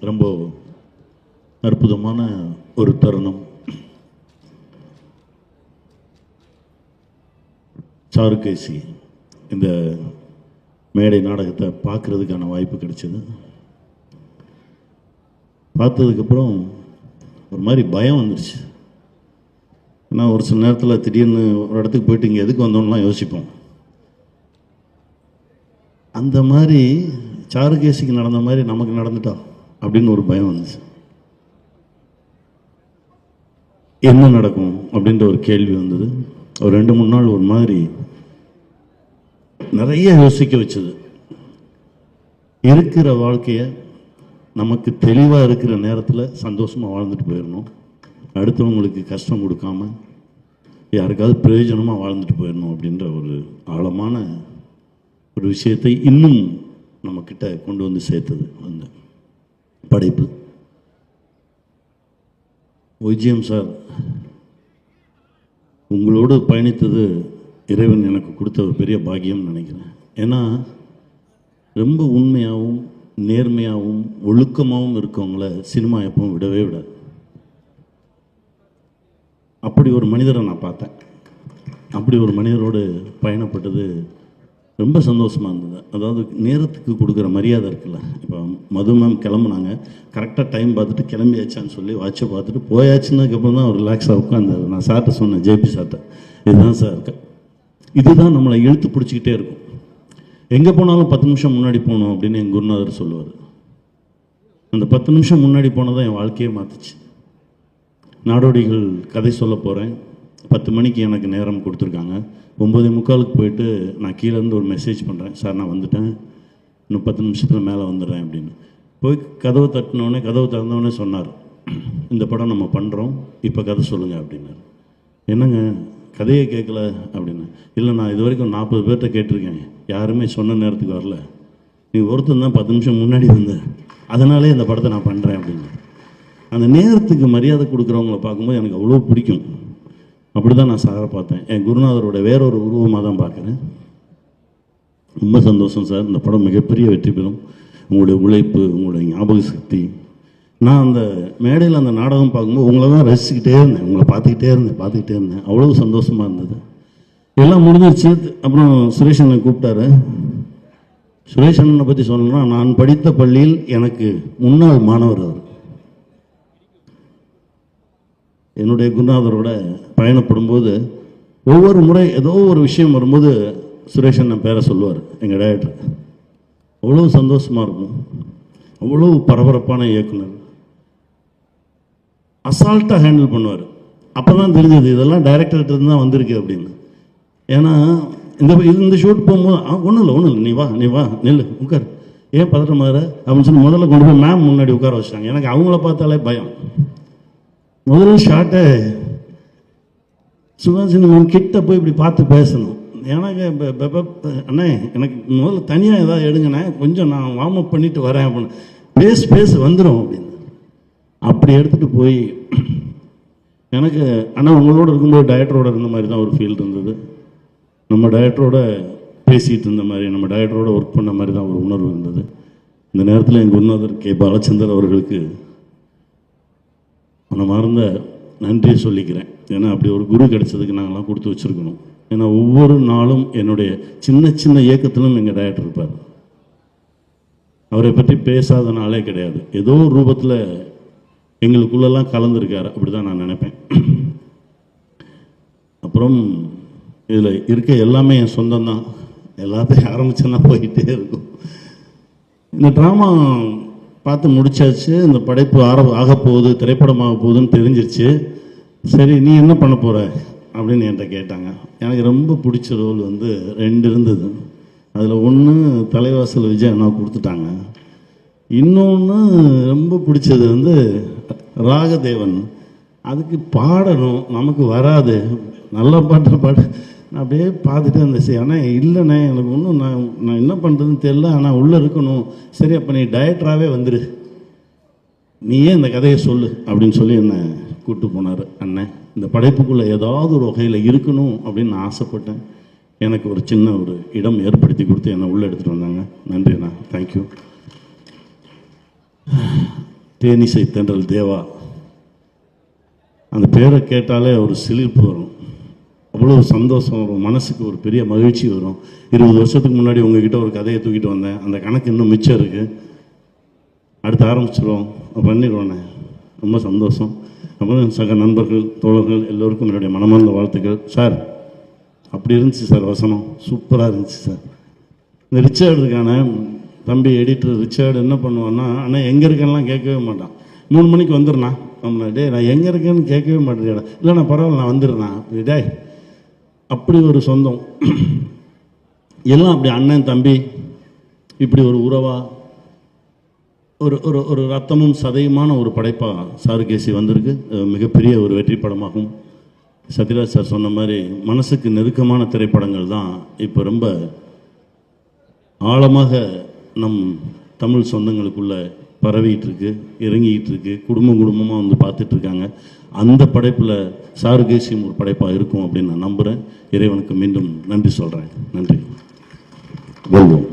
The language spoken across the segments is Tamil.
ரொம்ப அற்புதமான ஒரு தருணம். சாருகேசி இந்த மேடை நாடகத்தை பார்க்குறதுக்கான வாய்ப்பு கிடைச்சிது. பார்த்ததுக்கப்புறம் ஒரு மாதிரி பயம் வந்துடுச்சு. ஏன்னா ஒரு சில நேரத்தில் திடீர்னு ஒரு இடத்துக்கு போயிட்டு இங்கே எதுக்கு வந்தோம்லாம் யோசிப்போம். அந்த மாதிரி சாருகேசிக்கு நடந்த மாதிரி நமக்கு நடந்துட்டா அப்படின்னு ஒரு பயம் வந்துச்சு. என்ன நடக்கும் அப்படின்ற ஒரு கேள்வி வந்தது. ஒரு 2-3 நாள் ஒரு மாதிரி நிறைய யோசிக்க வச்சது. இருக்கிற வாழ்க்கையை நமக்கு தெளிவாக இருக்கிற நேரத்தில் சந்தோஷமாக வாழ்ந்துட்டு போயிடணும். அடுத்தவங்களுக்கு கஷ்டம் கொடுக்காம யாருக்காவது பிரயோஜனமாக வாழ்ந்துட்டு போயிடணும் அப்படின்ற ஒரு ஆழமான ஒரு விஷயத்தை இன்னும் நம்மக்கிட்ட கொண்டு வந்து சேர்த்தது அந்த படைப்பு. விஜயம் சார், உங்களோடு பயணித்தது இறைவன் எனக்கு கொடுத்த ஒரு பெரிய பாக்கியம்னு நினைக்கிறேன். ஏன்னா ரொம்ப உண்மையாகவும் நேர்மையாகவும் ஒழுக்கமாகவும் இருக்கவங்கள சினிமா எப்பவும் விடவே விடாது. அப்படி ஒரு மனிதரை நான் பார்த்தேன். அப்படி ஒரு மனிதரோடு பயணப்பட்டது ரொம்ப சந்தோஷமாக இருந்தது. அதாவது நேரத்துக்கு கொடுக்குற மரியாதை இருக்குல்ல. இப்போ மது மேம் கிளம்புனாங்க, கரெக்டாக டைம் பார்த்துட்டு கிளம்பியாச்சான்னு சொல்லி வாட்சை பார்த்துட்டு போயாச்சுன்னதுக்கப்புறம் தான் ஒரு ரிலாக்ஸாக உட்காந்தாரு. நான் சார்கிட்ட சொன்னேன், ஜேபி சார்கிட்ட, இதுதான் சார் இருக்கு, இதுதான் நம்மளை இழுத்து பிடிச்சிக்கிட்டே இருக்கும். எங்கே போனாலும் 10 நிமிஷம் முன்னாடி போகணும் அப்படின்னு என் குருநாதர் சொல்லுவார். அந்த 10 நிமிஷம் முன்னாடி போனதான் என் வாழ்க்கையே மாற்றுச்சு. நாடோடிகள் கதை சொல்ல போகிறேன். 10 மணிக்கு எனக்கு நேரம் கொடுத்துருக்காங்க. 9:45 போயிட்டு நான் கீழேருந்து ஒரு மெசேஜ் பண்ணுறேன், சார் நான் வந்துட்டேன், இன்னும் 10 நிமிஷத்தில் மேலே வந்துடுறேன் அப்படின்னு. போய் கதவை தட்டினோடனே, கதவை திறந்தோடனே சொன்னார், இந்த படம் நம்ம பண்ணுறோம், இப்போ கதை சொல்லுங்கள் அப்படின்னாரு. என்னங்க கதையை கேட்கல அப்படின்னு. இல்லை, நான் இது வரைக்கும் 40 பேர்கிட்ட கேட்டிருக்கேன், யாருமே சொன்ன நேரத்துக்கு வரல, நீ ஒருத்தன் தான் 10 நிமிஷம் முன்னாடி வந்த, அதனாலே இந்த படத்தை நான் பண்ணுறேன் அப்படின்னு. அந்த நேரத்துக்கு மரியாதை கொடுக்குறவங்கள பார்க்கும்போது எனக்கு அவ்வளோ பிடிக்கும். அப்படி தான் நான் சாரை பார்த்தேன். என் குருநாதரோட வேறொரு உருவமாக தான் பார்க்குறேன். ரொம்ப சந்தோஷம் சார், இந்த படம் மிகப்பெரிய வெற்றி பெறும். உங்களுடைய உழைப்பு, உங்களுடைய ஞாபக சக்தி. நான் அந்த மேடையில் அந்த நாடகம் பார்க்கும்போது உங்களை தான் ரசிச்சுக்கிட்டே இருந்தேன், உங்களை பார்த்துக்கிட்டே இருந்தேன். அவ்வளோ சந்தோஷமாக இருந்தது. எல்லாம் முடிஞ்சிருச்சு. அப்புறம் சுரேஷ் அண்ணன் கூப்பிட்டாரு. சுரேஷ் அண்ணனை பற்றி சொல்லணும்னா, நான் படித்த பள்ளியில் எனக்கு முன்னாள் மாணவர் அவர். என்னுடைய குருநாதரோட பயணப்படும்போது ஒவ்வொரு முறை ஏதோ ஒரு விஷயம் வரும்போது சுரேஷ் அண்ணன் பேரை சொல்லுவார் எங்கள் டைரக்டர். அவ்வளோ சந்தோஷமாக இருக்கும். அவ்வளோ பரபரப்பான இயக்குனர். அசால்ட்டாக ஹேண்டில் பண்ணுவார். அப்போ தான் தெரிஞ்சது இதெல்லாம் டைரக்டர்கிட்ட இருந்து தான் வந்திருக்கு அப்படின்னு. ஏன்னா இந்த ஷூட் போகும்போது ஒன்றும் இல்லை, நீ வா நெல் உட்கார், ஏன் பதட்டமாதிர அப்படின்னு சொல்லி முதல்ல கொண்டு போய் மேம் முன்னாடி உட்கார வச்சிட்டாங்க. எனக்கு அவங்கள பார்த்தாலே பயம். முதல் ஷாட்டை சுகாசினி மேம் கிட்ட போய் இப்படி பார்த்து பேசணும். எனக்கு அண்ணே எனக்கு முதல்ல தனியாக ஏதாவது எடுங்கண்ணே, கொஞ்சம் நான் வார்ம் அப் பண்ணிட்டு வரேன் அப்படின்னு. பேச வந்துடும் அப்படின்னு. அப்படி எடுத்துகிட்டு போய் எனக்கு ஆனால் உங்களோட இருக்கும்போது டைரக்டரோட இருந்த மாதிரி தான் ஒரு ஃபீல் இருந்தது. நம்ம டைரக்டரோட பேசிகிட்டு இருந்த மாதிரி, நம்ம டைரக்டரோட ஒர்க் பண்ண மாதிரி தான் ஒரு உணர்வு இருந்தது. இந்த நேரத்தில் என் குருநாதர் கே பாலச்சந்தர் அவர்களுக்கு மனமார்ந்த நன்றியை சொல்லிக்கிறேன். ஏன்னா அப்படி ஒரு குரு கிடைச்சதுக்கு நாங்கள்லாம் கொடுத்து வச்சுருக்கணும். ஏன்னா ஒவ்வொரு நாளும் என்னுடைய சின்ன சின்ன இயக்கத்திலும் எங்கள் டைரக்டர் இருப்பார். அவரை பற்றி பேசாத நாளே கிடையாது. ஏதோ ஒரு ரூபத்தில் எங்களுக்குள்ளெல்லாம் கலந்துருக்கார், அப்படி தான் நான் நினைப்பேன். அப்புறம் இதில் இருக்க எல்லாமே என் சொந்தம்தான். எல்லாத்தையும் ஆரம்பிச்சேன்னா போயிட்டே இருக்கும். இந்த ட்ராமா பார்த்து முடிச்சாச்சு. இந்த படைப்பு ஆகப்போகுது, திரைப்படமாக போகுதுன்னு தெரிஞ்சிருச்சு. சரி, நீ என்ன பண்ண போகிற அப்படின்னு என்கிட்ட கேட்டாங்க. எனக்கு ரொம்ப பிடிச்ச ரோல் 2 இருந்தது. அதில் ஒன்று தலைவாசல் விஜய் அண்ணா கொடுத்துட்டாங்க. இன்னொன்று ரொம்ப பிடிச்சது ராகதேவன். அதுக்கு பாடணும், நமக்கு வராது, நல்ல பாட்டு நான் அப்படியே பார்த்துட்டு இருந்தேன். ஆனால் இல்லைண்ணே எனக்கு ஒன்றும் நான் என்ன பண்ணுறதுன்னு தெரியல, ஆனால் உள்ளே இருக்கணும். சரி, அப்போ நீ டைரக்டராகவே வந்துரு, நீயே இந்த கதையை சொல்லு அப்படின்னு சொல்லி என்னை கூப்பிட்டு போனார் அண்ணன். இந்த படைப்புக்குள்ளே ஏதாவது ஒரு வகையில் இருக்கணும் அப்படின்னு நான் ஆசைப்பட்டேன். எனக்கு ஒரு சின்ன ஒரு இடம் ஏற்படுத்தி கொடுத்து என்னை உள்ளே எடுத்துகிட்டு வந்தாங்க. நன்றி அண்ணா, தேங்க்யூ. தேனிசை தென்றல் தேவா, அந்த பேரை கேட்டாலே ஒரு சிலிர்ப்பு வரும், அவ்வளோ சந்தோஷம் வரும், மனசுக்கு ஒரு பெரிய மகிழ்ச்சி வரும். 20 வருஷத்துக்கு முன்னாடி உங்ககிட்ட ஒரு கதையை தூக்கிட்டு வந்தேன், அந்த கணக்கு இன்னும் மிச்சம் இருக்குது, அடுத்து ஆரம்பிச்சிடுவோம், பண்ணிடுவோண்ணே. ரொம்ப சந்தோஷம். அப்புறம் சக நண்பர்கள் தோழர்கள் எல்லோருக்கும் என்னுடைய மனமார்ந்த வாழ்த்துக்கள். சார் அப்படி இருந்துச்சு சார், வசனம் சூப்பராக இருந்துச்சு சார். இந்த ரிச்சர்டுக்கான தம்பி எடிட்டர் ரிச்சர்டு என்ன பண்ணுவான்னா, ஆனால் எங்கே இருக்கேன்லாம் கேட்கவே மாட்டான். 3 மணிக்கு வந்துடுண்ணா அப்படின்னா, டே நான் எங்கே இருக்கேன்னு கேட்கவே மாட்டேன். இல்லை நான் பரவாயில்ல நான் வந்துடுறேன் டே. அப்படி ஒரு சொந்தம் எல்லாம், அப்படி அண்ணன் தம்பி இப்படி ஒரு உறவா ஒரு ஒரு ஒரு ரத்தமும் சதையுமான ஒரு படைப்பாக சாருகேசி வந்திருக்கு. மிகப்பெரிய ஒரு வெற்றி படமாகும். சத்யராஜ் சார் சொன்ன மாதிரி மனசுக்கு நெருக்கமான திரைப்படங்கள் தான் இப்போ ரொம்ப ஆழமாக நம் தமிழ் சொந்தங்களுக்குள்ளே பரவிட்டு இருக்கு, இறங்கிட்டு இருக்கு, குடும்பமாக வந்து பார்த்துட்ருக்காங்க. அந்த படைப்பில் சாருகேசியும் ஒரு படைப்பாக இருக்கும் அப்படின்னு நான் நம்புகிறேன். இறைவனுக்கு மீண்டும் நன்றி சொல்கிறேன். நன்றி. வெல்வோம்.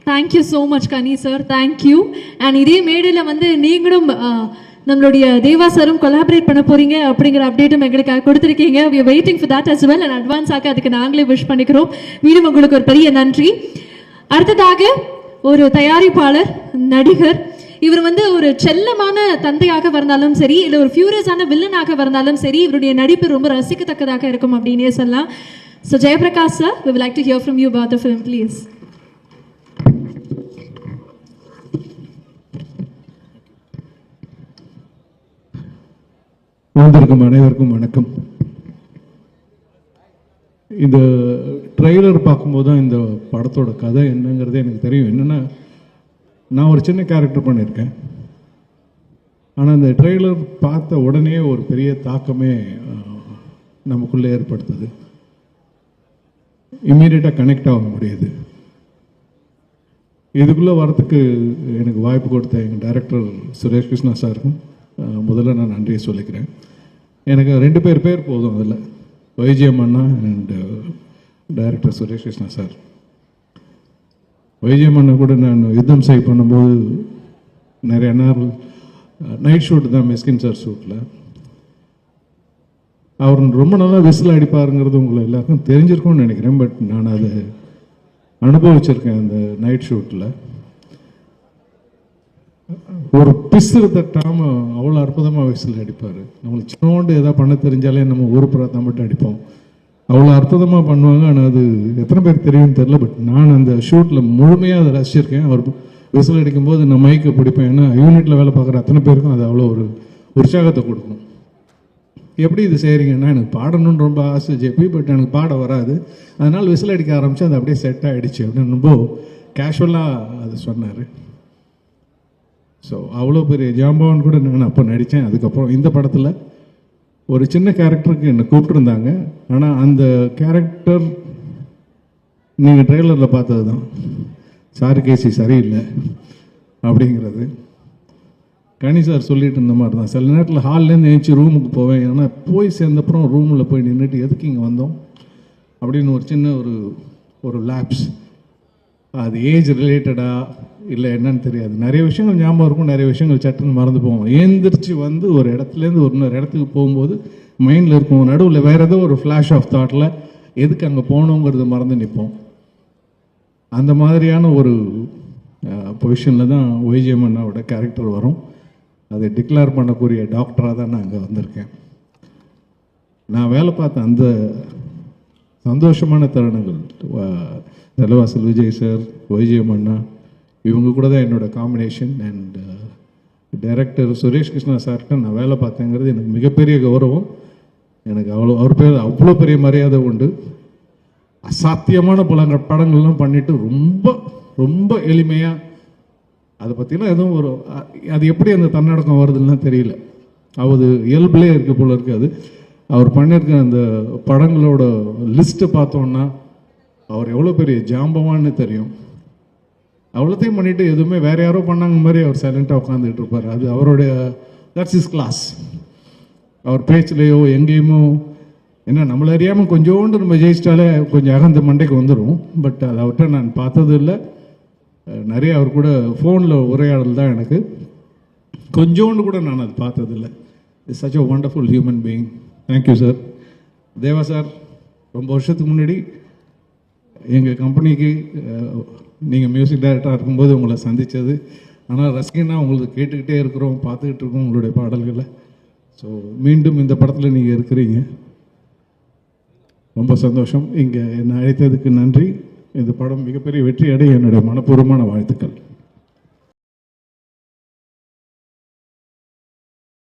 Thank you so much Ghani sir, thank you. And இதே மேடையில் வந்து நீங்களும் நம்மளுடைய தேவா சாரும் கொலாபரேட் பண்ண போறீங்க அப்படிங்கிற அப்டேட்டும் எங்களுக்காக கொடுத்துருக்கீங்க. we are waiting for that as well and அட்வான்ஸாக அதுக்கு நாங்களே விஷ் பண்ணிக்கிறோம். மீண்டும் உங்களுக்கு ஒரு பெரிய நன்றி. அடுத்ததாக ஒரு தயாரிப்பாளர், நடிகர், இவர் வந்து ஒரு செல்லமான தந்தையாக வந்தாலும் சரி, இல்லை ஒரு ஃபியூரியஸான வில்லனாக வந்தாலும் சரி, இவருடைய நடிப்பு ரொம்ப ரசிக்கத்தக்கதாக இருக்கும் அப்படின்னே சொல்லலாம். So Jayaprakash sir, we would like to hear from you about the film, please. வந்திருக்கும் அனைவருக்கும் வணக்கம். இந்த ட்ரெய்லர் பார்க்கும்போது தான் இந்த படத்தோட கதை என்னங்கிறதே எனக்கு தெரியும். என்னென்னா, நான் ஒரு சின்ன கேரக்டர் பண்ணியிருக்கேன், ஆனால் அந்த ட்ரெய்லர் பார்த்த உடனே ஒரு பெரிய தாக்கமே நமக்குள்ளே ஏற்படுத்துது. இம்மீடியட்டாக கனெக்ட் ஆக முடியுது. இதுக்குள்ளே வரத்துக்கு எனக்கு வாய்ப்பு கொடுத்த எங்கள் டைரக்டர் சுரேஷ் கிருஷ்ணா சாருக்கும் முதல்ல நான் நன்றியை சொல்லிக்கிறேன். எனக்கு 2 பேர் போதும் அதில், வைஜிஎம் அண்ணா and director Suresh Krishna sir. YGM அண்ணா கூட நான் யுத்தம் செய் பண்ணும்போது நிறைய நாள் நைட் ஷூட் தான், மிஸ்கின் சார் ஷூட்டில். அவர் ரொம்ப நல்லா விசில் அடிப்பாருங்கிறது உங்களை எல்லாருக்கும் தெரிஞ்சிருக்கும்னு நினைக்கிறேன். பட் நான் அதை அனுபவிச்சிருக்கேன். அந்த நைட் ஷூட்டில் ஒரு பிசுறு தட்டாமல் அவ்வளோ அற்புதமாக விசில் அடிப்பார். நம்மளுக்கு சின்னோண்டு எதாவது பண்ண தெரிஞ்சாலே நம்ம ஒரு புறத்தை மட்டும் அடிப்போம், அவ்வளோ அற்புதமாக பண்ணுவாங்க. ஆனால் அது எத்தனை பேர் தெரியும்னு தெரில. பட் நான் அந்த ஷூட்டில் முழுமையாக அதை ரசிச்சிருக்கேன். அவர் விசில் அடிக்கும்போது நான் மைக்கை பிடிப்பேன். ஏன்னா யூனிட்டில் வேலை பார்க்குற அத்தனை பேருக்கும் அது அவ்வளோ ஒரு உற்சாகத்தை கொடுக்கும். எப்படி இது செய்கிறீங்கன்னா, எனக்கு பாடணுன்னு ரொம்ப ஆசை ஜெபி, பட் எனக்கு பாட வராது. அதனால் விசில் அடிக்க ஆரம்பித்து அது அப்படியே செட் ஆகிடுச்சு அப்படின்னு ரொம்ப கேஷுவலாக அது சொன்னார். ஸோ அவ்வளோ பெரிய ஜாம்பவான் கூட நான் அப்போ நடித்தேன். அதுக்கப்புறம் இந்த படத்தில் ஒரு சின்ன கேரக்டருக்கு என்னை கூப்பிட்டுருந்தாங்க. ஆனால் அந்த கேரக்டர் நீங்கள் ட்ரெய்லரில் பார்த்தது தான், சாருகேசி சரியில்லை அப்படிங்கிறது. கனி சார் சொல்லிட்டு இருந்த மாதிரி தான். சில நேரத்தில் ஹால்லேருந்து எழுந்துச்சி ரூமுக்கு போவேன். ஏன்னா போய் சேர்ந்தப்புறம் ரூமில் போய் நின்றுட்டு எதுக்கு இங்கே வந்தோம் அப்படின்னு ஒரு சின்ன ஒரு லேப்ஸ். அது ஏஜ் ரிலேட்டடாக இல்லை என்னன்னு தெரியாது. நிறைய விஷயங்கள் ஞாபகம் இருக்கும், நிறைய விஷயங்கள் சட்டுன்னு மறந்து போவோம். ஏந்திரிச்சு வந்து ஒரு இடத்துலேருந்து ஒரு இன்னொரு இடத்துக்கு போகும்போது மைண்டில் இருக்கும், நடுவில் வேறு ஏதோ ஒரு ஃப்ளாஷ் ஆஃப் தாட்டில் எதுக்கு அங்கே போகணுங்கிறத மறந்து நிற்போம். அந்த மாதிரியான ஒரு பொசிஷனில் தான் வைஜிஎம் அண்ணாவோட கேரக்டர் வரும். அதை டிக்ளேர் பண்ணக்கூடிய டாக்டராக தான் நான் அங்கே வந்திருக்கேன். நான் வேலை பார்த்த அந்த சந்தோஷமான தருணங்கள், தலைவாசல் விஜய் சார், வைஜிஎம் அண்ணா, இவங்க கூட தான் என்னோடய combination. And director Suresh Krishna சார்கிட்ட நான் வேலை பார்த்தேங்கிறது எனக்கு மிகப்பெரிய கௌரவம். எனக்கு அவர் பேர் அவ்வளோ பெரிய மரியாதை உண்டு. அசாத்தியமான படங்கள்லாம் பண்ணிவிட்டு ரொம்ப ரொம்ப எளிமையாக அதை பற்றிலாம் எதுவும் அது எப்படி அந்த தன்னடக்கம் வருதுன்னா தெரியல. அது இயல்புலே இருக்க போல இருக்காது. அவர் பண்ணியிருக்க அந்த படங்களோட லிஸ்ட்டை பார்த்தோன்னா அவர் எவ்வளோ பெரிய ஜாம்பவான்னு தெரியும். அவ்வளோத்தையும் பண்ணிவிட்டு எதுவுமே வேறு யாரோ பண்ணாங்க மாதிரி அவர் சைலண்ட்டாக உட்காந்துட்டு இருப்பார். அது அவருடைய தட்ஸ் இஸ் கிளாஸ். அவர் பேச்சிலையோ எங்கேயுமோ ஏன்னா நம்மளை அறியாமல் கொஞ்சோண்டு நம்ம ஜெயிச்சிட்டாலே கொஞ்சம் அகந்த மண்டைக்கு வந்துடும். பட் அதை அவர்கிட்ட நான் பார்த்தது இல்லை. நிறைய அவர் கூட ஃபோனில் உரையாடல் தான் எனக்கு. கொஞ்சோண்டு கூட நான் அது பார்த்ததில்லை. It's such a wonderful human being. Thank you sir. Deva sir, ரொம்ப வருஷத்துக்கு முன்னாடி எங்கள் கம்பெனிக்கு நீங்கள் மியூசிக் டைரக்டராக இருக்கும்போது உங்களை சந்தித்தது. ஆனால் ரசிகனாக உங்களுக்கு கேட்டுக்கிட்டே இருக்கிறோம், பார்த்துக்கிட்டு இருக்கோம் உங்களுடைய பாடல்களை. ஸோ மீண்டும் இந்த படத்தில் நீங்கள் இருக்கிறீங்க, ரொம்ப சந்தோஷம். இங்கே என்னை அழைத்ததுக்கு நன்றி. இந்த படம் மிகப்பெரிய வெற்றி அடைய என்னுடைய மனப்பூர்வமான வாழ்த்துக்கள்.